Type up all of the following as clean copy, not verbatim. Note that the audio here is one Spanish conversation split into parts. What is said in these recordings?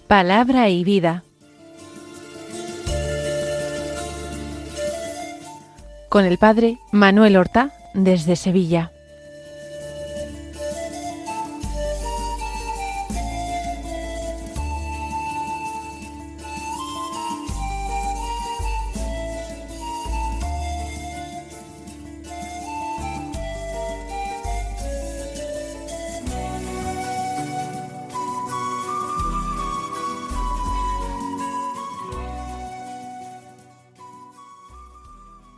Palabra y vida. Con el padre Manuel Horta, desde Sevilla.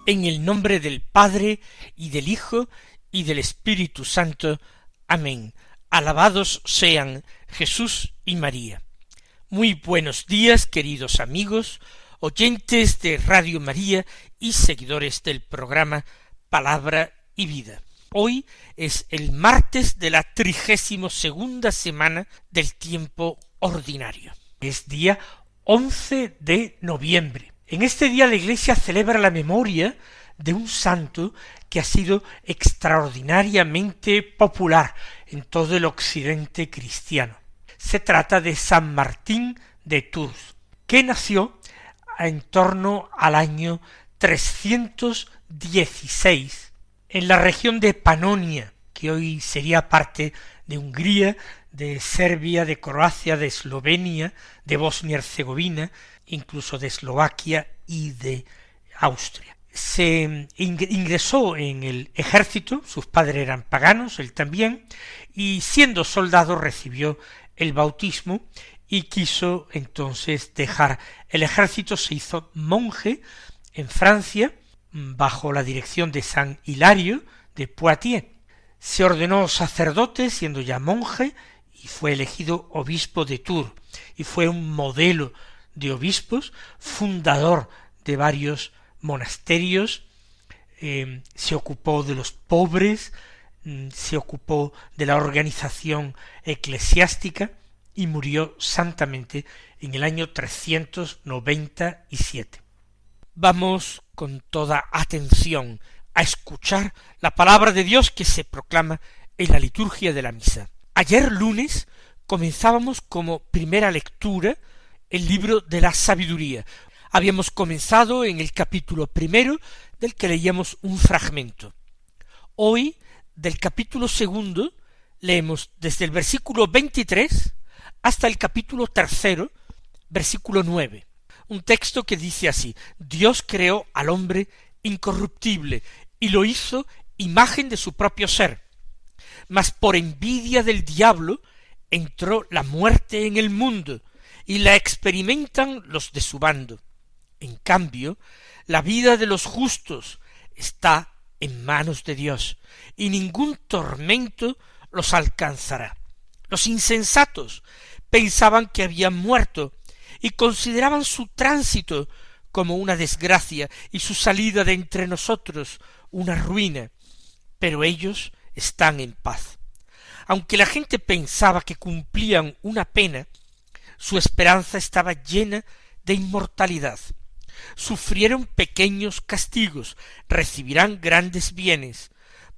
En el nombre del Padre, y del Hijo, y del Espíritu Santo. Amén. Alabados sean Jesús y María. Muy buenos días, queridos amigos, oyentes de Radio María y seguidores del programa Palabra y Vida. Hoy es el martes de la 32ª semana del tiempo ordinario. Es día 11 de noviembre. En este día la Iglesia celebra la memoria de un santo que ha sido extraordinariamente popular en todo el occidente cristiano. Se trata de San Martín de Tours, que nació en torno al año 316 en la región de Panonia, que hoy sería parte de Hungría, de Serbia, de Croacia, de Eslovenia, de Bosnia-Herzegovina, incluso de Eslovaquia y de Austria. Se ingresó en el ejército, sus padres eran paganos, él también, y siendo soldado recibió el bautismo y quiso entonces dejar el ejército. Se hizo monje en Francia, bajo la dirección de San Hilario de Poitiers. Se ordenó sacerdote siendo ya monje y fue elegido obispo de Tours, y fue un modelo de obispos, fundador de varios monasterios, se ocupó de los pobres, se ocupó de la organización eclesiástica y murió santamente en el año 397. Vamos con toda atención a escuchar la palabra de Dios que se proclama en la liturgia de la misa. Ayer lunes comenzábamos como primera lectura el libro de la sabiduría. Habíamos comenzado en el capítulo primero, del que leíamos un fragmento. Hoy, del capítulo segundo, leemos desde el versículo 23 hasta el capítulo tercero, versículo 9. Un texto que dice así: Dios creó al hombre incorruptible y lo hizo imagen de su propio ser. Mas por envidia del diablo entró la muerte en el mundo, y la experimentan los de su bando. En cambio, la vida de los justos está en manos de Dios, y ningún tormento los alcanzará. Los insensatos pensaban que habían muerto, y consideraban su tránsito como una desgracia, y su salida de entre nosotros una ruina, pero ellos están en paz. Aunque la gente pensaba que cumplían una pena, su esperanza estaba llena de inmortalidad. Sufrieron pequeños castigos, recibirán grandes bienes,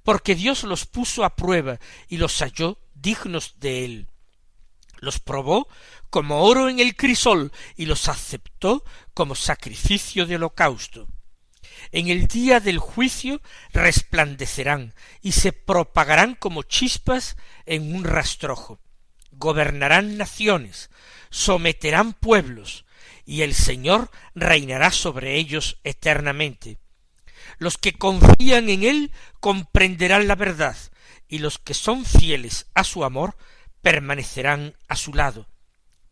porque Dios los puso a prueba y los halló dignos de él. Los probó como oro en el crisol y los aceptó como sacrificio de holocausto. En el día del juicio resplandecerán y se propagarán como chispas en un rastrojo. Gobernarán naciones, someterán pueblos, y el Señor reinará sobre ellos eternamente. Los que confían en Él comprenderán la verdad, y los que son fieles a su amor permanecerán a su lado,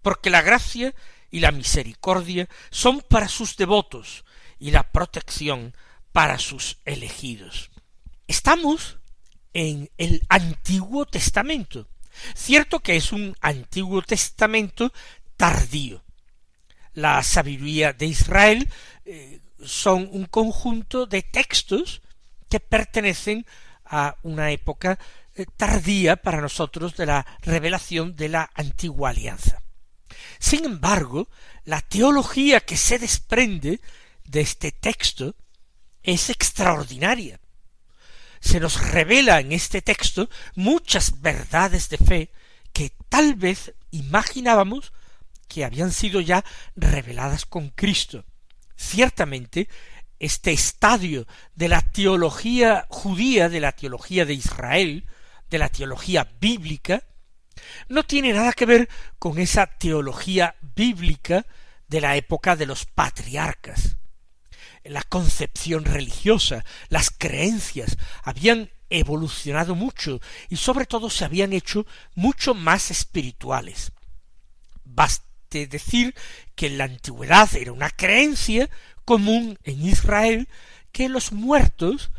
porque la gracia y la misericordia son para sus devotos, y la protección para sus elegidos. Estamos en el Antiguo Testamento. Cierto que es un Antiguo Testamento tardío. La sabiduría de Israel son un conjunto de textos que pertenecen a una época tardía para nosotros de la revelación de la antigua alianza. Sin embargo, la teología que se desprende de este texto es extraordinaria. Se nos revela en este texto muchas verdades de fe que tal vez imaginábamos que habían sido ya reveladas con Cristo. Ciertamente, este estadio de la teología judía, de la teología de Israel, de la teología bíblica, no tiene nada que ver con esa teología bíblica de la época de los patriarcas. La concepción religiosa, las creencias habían evolucionado mucho y sobre todo se habían hecho mucho más espirituales. Baste decir que en la antigüedad era una creencia común en Israel que los muertos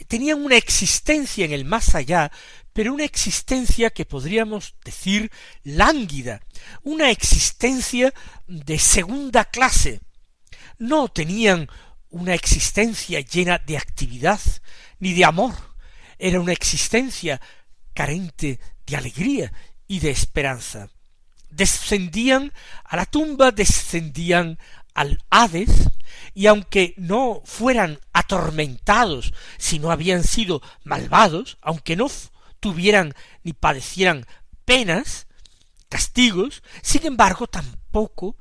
tenían una existencia en el más allá, pero una existencia que podríamos decir lánguida, una existencia de segunda clase. No tenían una existencia llena de actividad ni de amor, era una existencia carente de alegría y de esperanza. Descendían a la tumba, descendían al Hades, y aunque no fueran atormentados si no habían sido malvados, aunque no tuvieran ni padecieran penas, castigos, sin embargo tampoco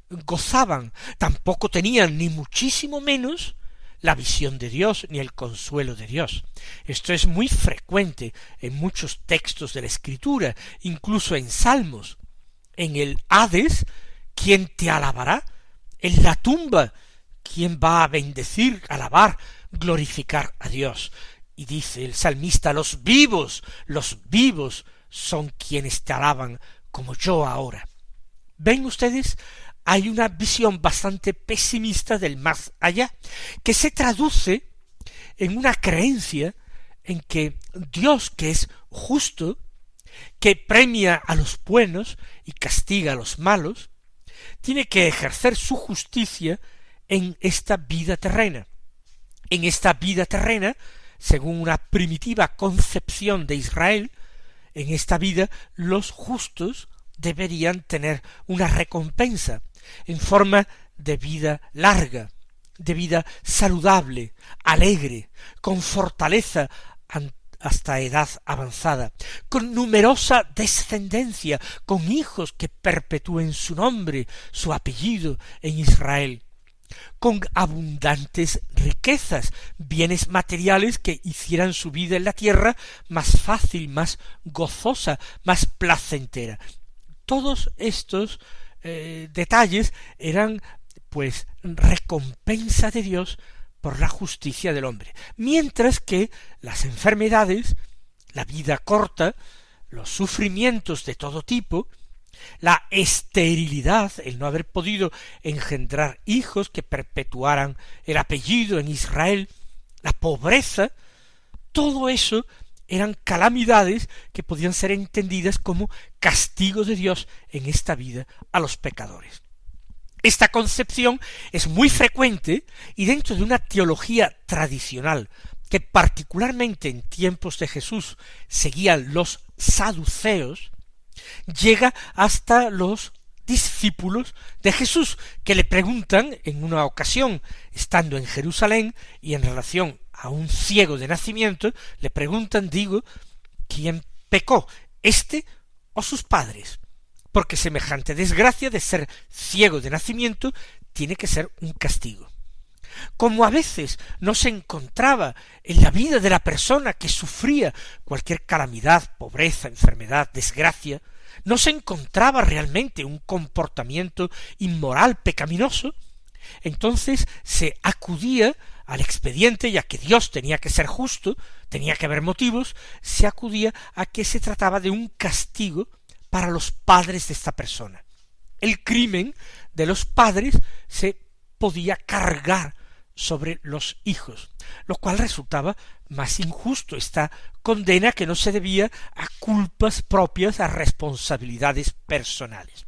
gozaban, tampoco tenían ni muchísimo menos la visión de Dios ni el consuelo de Dios. Esto es muy frecuente en muchos textos de la Escritura, incluso en Salmos. En el Hades, ¿quién te alabará? En la tumba, ¿quién va a bendecir, alabar, glorificar a Dios? Y dice el salmista, los vivos son quienes te alaban como yo ahora. ¿Ven ustedes? Hay una visión bastante pesimista del más allá, que se traduce en una creencia en que Dios, que es justo, que premia a los buenos y castiga a los malos, tiene que ejercer su justicia en esta vida terrena. En esta vida terrena, según una primitiva concepción de Israel, en esta vida los justos deberían tener una recompensa en forma de vida larga, de vida saludable, alegre, con fortaleza hasta edad avanzada, con numerosa descendencia, con hijos que perpetúen su nombre, su apellido en Israel, con abundantes riquezas, bienes materiales que hicieran su vida en la tierra más fácil, más gozosa, más placentera. Todos estos detalles eran pues recompensa de Dios por la justicia del hombre, mientras que las enfermedades, la vida corta, los sufrimientos de todo tipo, la esterilidad, el no haber podido engendrar hijos que perpetuaran el apellido en Israel, la pobreza, todo eso eran calamidades que podían ser entendidas como castigo de Dios en esta vida a los pecadores. Esta concepción es muy frecuente y dentro de una teología tradicional que particularmente en tiempos de Jesús seguían los saduceos, llega hasta los discípulos de Jesús, que le preguntan en una ocasión, estando en Jerusalén y en relación a un ciego de nacimiento, le preguntan, ¿quién pecó, este o sus padres? Porque semejante desgracia de ser ciego de nacimiento tiene que ser un castigo. Como a veces no se encontraba en la vida de la persona que sufría cualquier calamidad, pobreza, enfermedad, desgracia, no se encontraba realmente un comportamiento inmoral, pecaminoso, entonces se acudía al expediente, ya que Dios tenía que ser justo, tenía que haber motivos, se acudía a que se trataba de un castigo para los padres de esta persona. El crimen de los padres se podía cargar sobre los hijos, lo cual resultaba más injusto, esta condena que no se debía a culpas propias, a responsabilidades personales.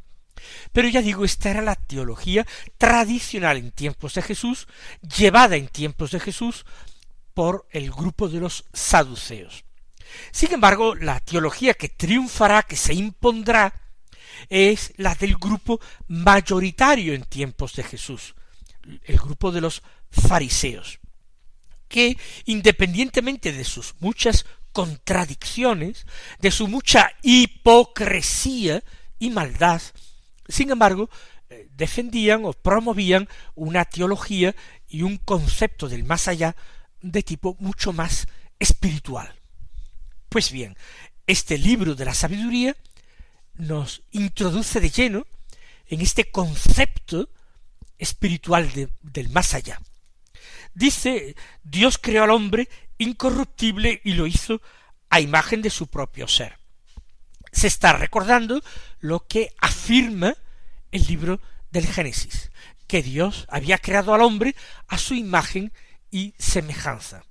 Pero ya digo, esta era la teología tradicional en tiempos de Jesús, llevada en tiempos de Jesús por el grupo de los saduceos. Sin embargo, la teología que triunfará, que se impondrá, es la del grupo mayoritario en tiempos de Jesús, el grupo de los fariseos, que independientemente de sus muchas contradicciones, de su mucha hipocresía y maldad, Sin embargo, defendían o promovían una teología y un concepto del más allá de tipo mucho más espiritual. Pues bien, este libro de la sabiduría nos introduce de lleno en este concepto espiritual del más allá. Dice, Dios creó al hombre incorruptible y lo hizo a imagen de su propio ser. Se está recordando lo que afirma el libro del Génesis, que Dios había creado al hombre a su imagen y semejanza.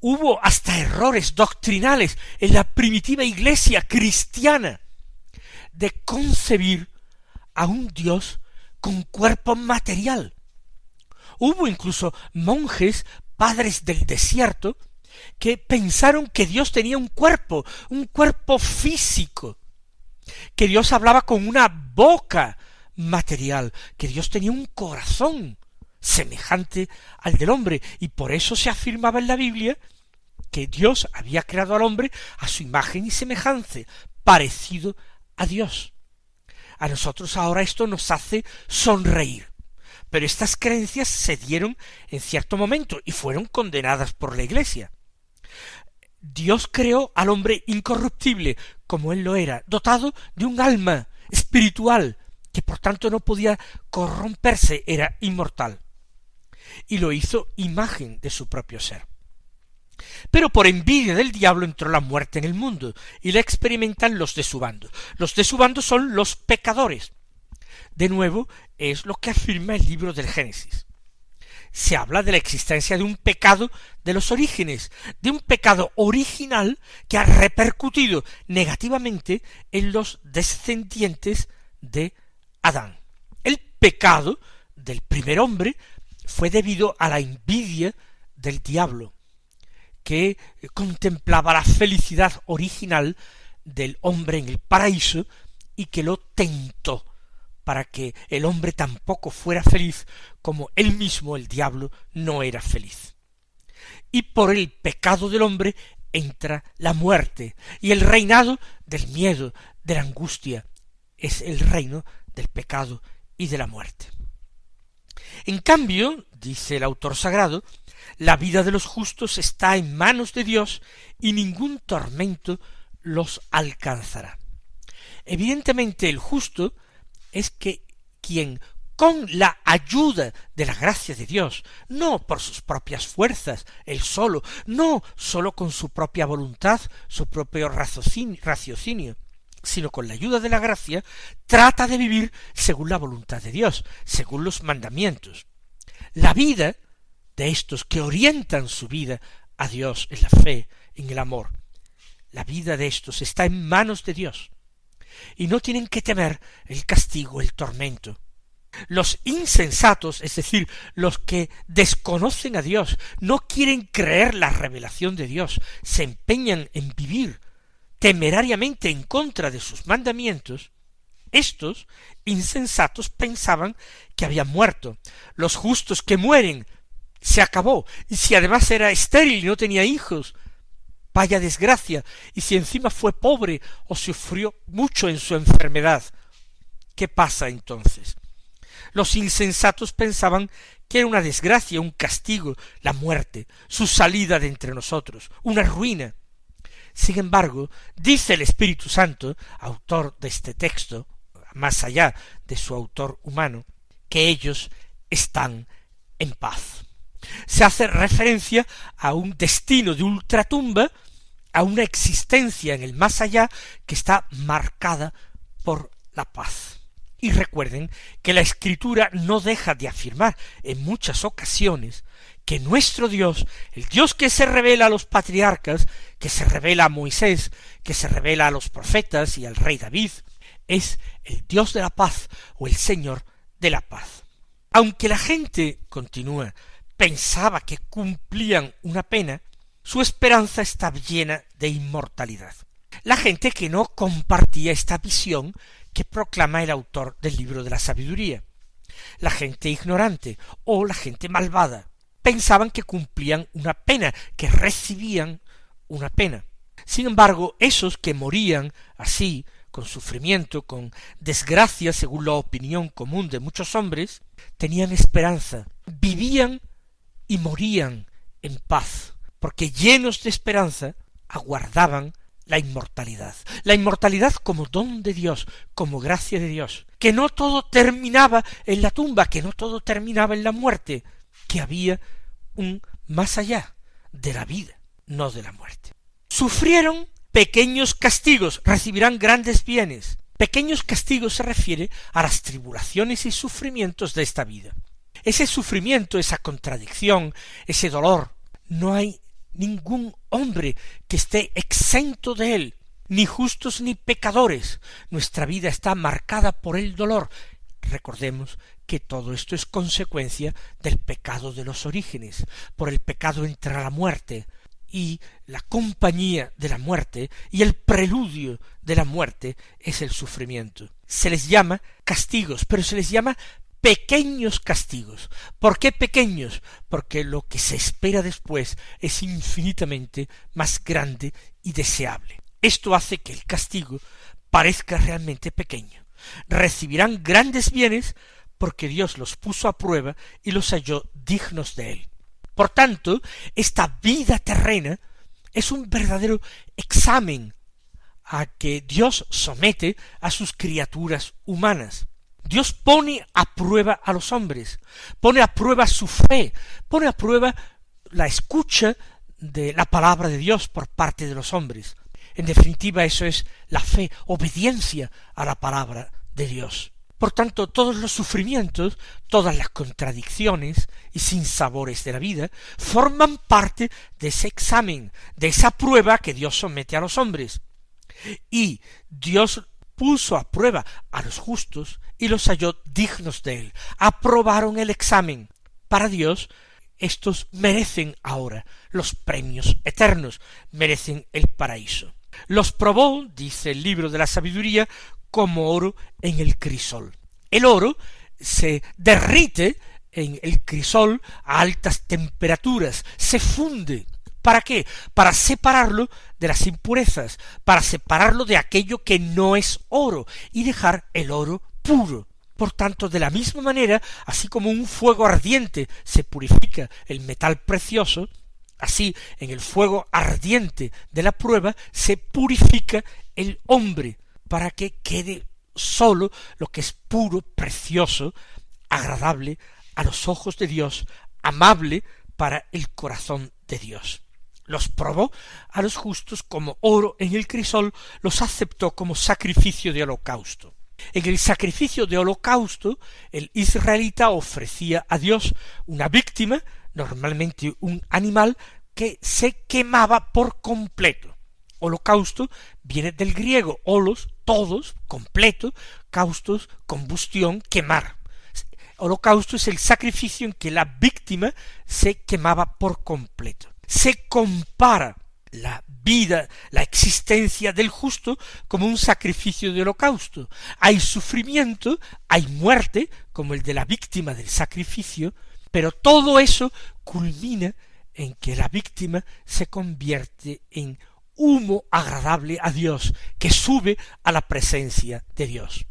Hubo hasta errores doctrinales en la primitiva iglesia cristiana de concebir a un Dios con cuerpo material. Hubo incluso monjes, padres del desierto, que pensaron que Dios tenía un cuerpo físico, que Dios hablaba con una boca material, que Dios tenía un corazón semejante al del hombre, y por eso se afirmaba en la Biblia que Dios había creado al hombre a su imagen y semejanza, parecido a Dios. A nosotros ahora esto nos hace sonreír, pero estas creencias se dieron en cierto momento y fueron condenadas por la Iglesia. Dios creó al hombre incorruptible, como él lo era, dotado de un alma espiritual, que por tanto no podía corromperse, era inmortal, y lo hizo imagen de su propio ser. Pero por envidia del diablo entró la muerte en el mundo, y la experimentan los de su bando. Los de su bando son los pecadores. De nuevo, es lo que afirma el libro del Génesis. Se habla de la existencia de un pecado de los orígenes, de un pecado original que ha repercutido negativamente en los descendientes de Adán. El pecado del primer hombre fue debido a la envidia del diablo, que contemplaba la felicidad original del hombre en el paraíso y que lo tentó para que el hombre tampoco fuera feliz, como él mismo, el diablo, no era feliz. Y por el pecado del hombre entra la muerte, y el reinado del miedo, de la angustia, es el reino del pecado y de la muerte. En cambio, dice el autor sagrado, la vida de los justos está en manos de Dios y ningún tormento los alcanzará. Evidentemente el justo es que quien con la ayuda de la gracia de Dios, no por sus propias fuerzas, él solo, no solo con su propia voluntad, su propio raciocinio, sino con la ayuda de la gracia, trata de vivir según la voluntad de Dios, según los mandamientos. La vida de estos que orientan su vida a Dios en la fe, en el amor, la vida de estos está en manos de Dios, y no tienen que temer el castigo, el tormento. Los insensatos, es decir, los que desconocen a Dios, no quieren creer la revelación de Dios, se empeñan en vivir temerariamente en contra de sus mandamientos, estos insensatos pensaban que habían muerto. Los justos que mueren, se acabó, y si además era estéril y no tenía hijos, vaya desgracia, y si encima fue pobre o sufrió mucho en su enfermedad, ¿qué pasa entonces? Los insensatos pensaban que era una desgracia, un castigo, la muerte, su salida de entre nosotros, una ruina. Sin embargo, dice el Espíritu Santo, autor de este texto, más allá de su autor humano, que ellos están en paz. Se hace referencia a un destino de ultratumba, a una existencia en el más allá que está marcada por la paz. Y recuerden que la Escritura no deja de afirmar en muchas ocasiones que nuestro Dios, el Dios que se revela a los patriarcas, que se revela a Moisés, que se revela a los profetas y al rey David, es el Dios de la paz o el Señor de la paz. Aunque la gente, continúa, pensaba que cumplían una pena, su esperanza estaba llena de inmortalidad. La gente que no compartía esta visión que proclama el autor del libro de la sabiduría, la gente ignorante o la gente malvada, pensaban que cumplían una pena, que recibían una pena. Sin embargo, esos que morían así, con sufrimiento, con desgracia, según la opinión común de muchos hombres, tenían esperanza, vivían y morían en paz, porque llenos de esperanza aguardaban la inmortalidad como don de Dios, como gracia de Dios, que no todo terminaba en la tumba, que no todo terminaba en la muerte, que había un más allá de la vida, no de la muerte. Sufrieron pequeños castigos, recibirán grandes bienes. Pequeños castigos se refiere a las tribulaciones y sufrimientos de esta vida. Ese sufrimiento, esa contradicción, ese dolor, no hay ningún hombre que esté exento de él, ni justos ni pecadores. Nuestra vida está marcada por el dolor. Recordemos que todo esto es consecuencia del pecado de los orígenes. Por el pecado entra la muerte, y la compañía de la muerte y el preludio de la muerte es el sufrimiento. Se les llama castigos, pero se les llama pequeños castigos. ¿Por qué pequeños? Porque lo que se espera después es infinitamente más grande y deseable. Esto hace que el castigo parezca realmente pequeño. Recibirán grandes bienes porque Dios los puso a prueba y los halló dignos de él. Por tanto, esta vida terrena es un verdadero examen a que Dios somete a sus criaturas humanas. Dios pone a prueba a los hombres, pone a prueba su fe, pone a prueba la escucha de la palabra de Dios por parte de los hombres. En definitiva, eso es la fe, obediencia a la palabra de Dios. Por tanto, todos los sufrimientos, todas las contradicciones y sinsabores de la vida forman parte de ese examen, de esa prueba que Dios somete a los hombres. Y Dios puso a prueba a los justos y los halló dignos de él. Aprobaron el examen. Para Dios, estos merecen ahora los premios eternos, merecen el paraíso. Los probó, dice el libro de la sabiduría, como oro en el crisol. El oro se derrite en el crisol a altas temperaturas, se funde. ¿Para qué? Para separarlo de las impurezas, para separarlo de aquello que no es oro y dejar el oro puro. Por tanto, de la misma manera, así como un fuego ardiente se purifica el metal precioso, así en el fuego ardiente de la prueba se purifica el hombre, para que quede sólo lo que es puro, precioso, agradable a los ojos de Dios, amable para el corazón de Dios. Los probó a los justos como oro en el crisol, los aceptó como sacrificio de holocausto. En el sacrificio de holocausto, el israelita ofrecía a Dios una víctima, normalmente un animal, que se quemaba por completo. Holocausto viene del griego, holos, todos, completo, caustos, combustión, quemar. Holocausto es el sacrificio en que la víctima se quemaba por completo. Se compara la vida, la existencia del justo como un sacrificio de holocausto. Hay sufrimiento, hay muerte, como el de la víctima del sacrificio, pero todo eso culmina en que la víctima se convierte en humo agradable a Dios, que sube a la presencia de Dios.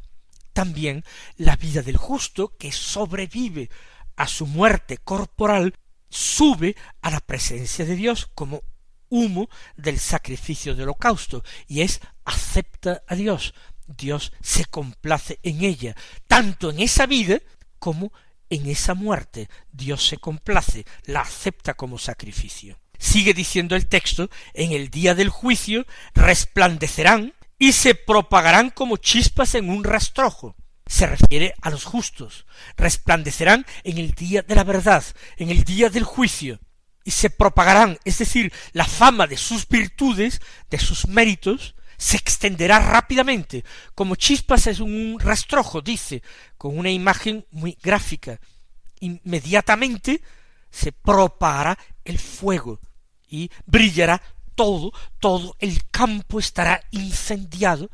También la vida del justo, que sobrevive a su muerte corporal, sube a la presencia de Dios como humo del sacrificio de holocausto, y acepta a Dios. Dios se complace en ella, tanto en esa vida como en esa muerte. Dios se complace, la acepta como sacrificio. Sigue diciendo el texto, en el día del juicio resplandecerán y se propagarán como chispas en un rastrojo. Se refiere a los justos. Resplandecerán en el día de la verdad, en el día del juicio, y se propagarán, es decir, la fama de sus virtudes, de sus méritos, se extenderá rápidamente, como chispas en un rastrojo, dice, con una imagen muy gráfica. Inmediatamente se propagará el fuego y brillará todo el campo estará incendiado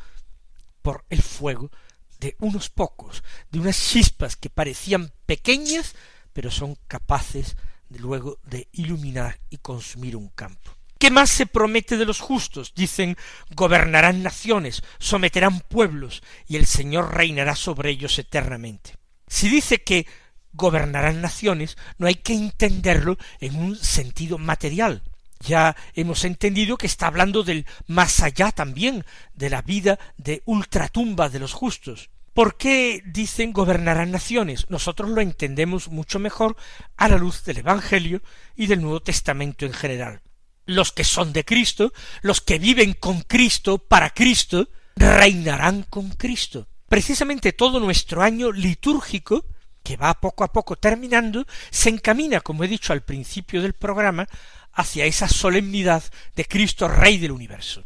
por el fuego de unos pocos, de unas chispas que parecían pequeñas, pero son capaces luego de iluminar y consumir un campo. ¿Qué más se promete de los justos? Dicen, gobernarán naciones, someterán pueblos, y el Señor reinará sobre ellos eternamente. Si dice que gobernarán naciones, no hay que entenderlo en un sentido material. Ya hemos entendido que está hablando del más allá también, de la vida de ultratumba de los justos. ¿Por qué dicen gobernarán naciones? Nosotros lo entendemos mucho mejor a la luz del Evangelio y del Nuevo Testamento en general. Los que son de Cristo, los que viven con Cristo, para Cristo, reinarán con Cristo. Precisamente todo nuestro año litúrgico, que va poco a poco terminando, se encamina, como he dicho al principio del programa, hacia esa solemnidad de Cristo Rey del universo.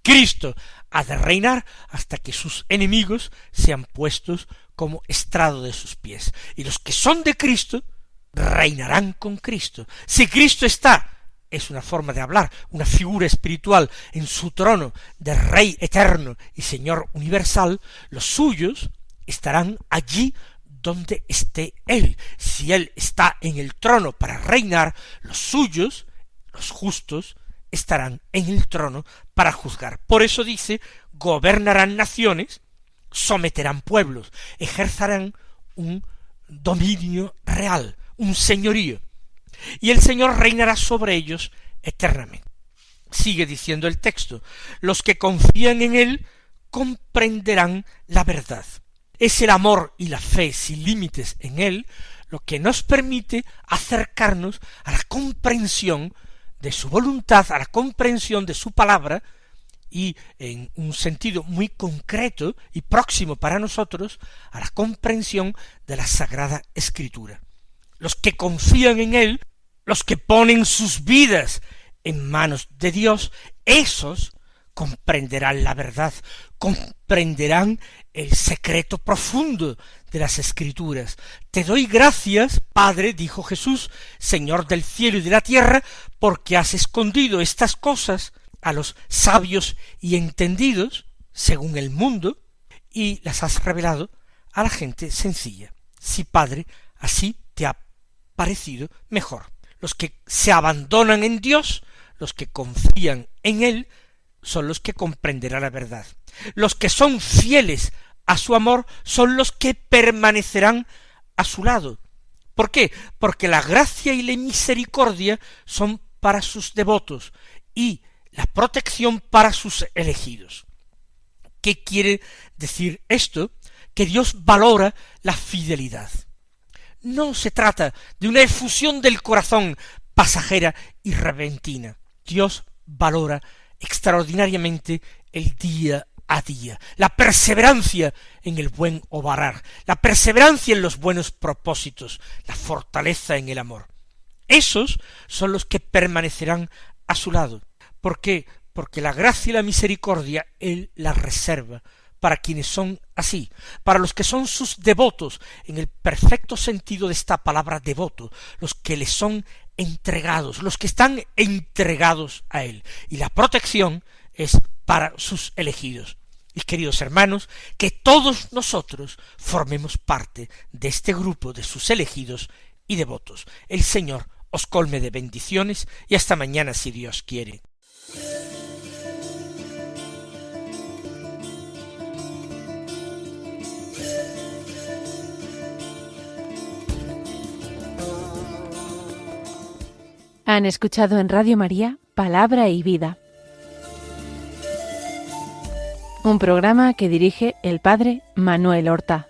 Cristo ha de reinar hasta que sus enemigos sean puestos como estrado de sus pies. Y los que son de Cristo reinarán con Cristo. Si Cristo está, es una forma de hablar, una figura espiritual en su trono de Rey eterno y Señor universal, los suyos estarán allí donde esté Él. Si Él está en el trono para reinar, los suyos, los justos, estarán en el trono para juzgar. Por eso dice, gobernarán naciones, someterán pueblos, ejercerán un dominio real, un señorío, y el Señor reinará sobre ellos eternamente. Sigue diciendo el texto, los que confían en Él comprenderán la verdad. Es el amor y la fe sin límites en Él lo que nos permite acercarnos a la comprensión de su voluntad, a la comprensión de su palabra, y en un sentido muy concreto y próximo para nosotros, a la comprensión de la Sagrada Escritura. Los que confían en Él, los que ponen sus vidas en manos de Dios, esos comprenderán la verdad, comprenderán el secreto profundo de las Escrituras. Te doy gracias, Padre, dijo Jesús, Señor del cielo y de la tierra, porque has escondido estas cosas a los sabios y entendidos, según el mundo, y las has revelado a la gente sencilla. Sí, Padre, así te ha parecido mejor. Los que se abandonan en Dios, los que confían en Él, son los que comprenderán la verdad. Los que son fieles a su amor son los que permanecerán a su lado. ¿Por qué? Porque la gracia y la misericordia son para sus devotos y la protección para sus elegidos. ¿Qué quiere decir esto? Que Dios valora la fidelidad. No se trata de una efusión del corazón pasajera y repentina. Dios valora extraordinariamente el día a día, la perseverancia en el buen obrar, la perseverancia en los buenos propósitos, la fortaleza en el amor. Esos son los que permanecerán a su lado. ¿Por qué? Porque la gracia y la misericordia Él las reserva para quienes son así, para los que son sus devotos, en el perfecto sentido de esta palabra devoto, los que le son entregados, los que están entregados a Él. Y la protección es para sus elegidos. Y queridos hermanos, que todos nosotros formemos parte de este grupo de sus elegidos y devotos. El Señor os colme de bendiciones y hasta mañana si Dios quiere. Han escuchado en Radio María Palabra y Vida, un programa que dirige el Padre Manuel Horta.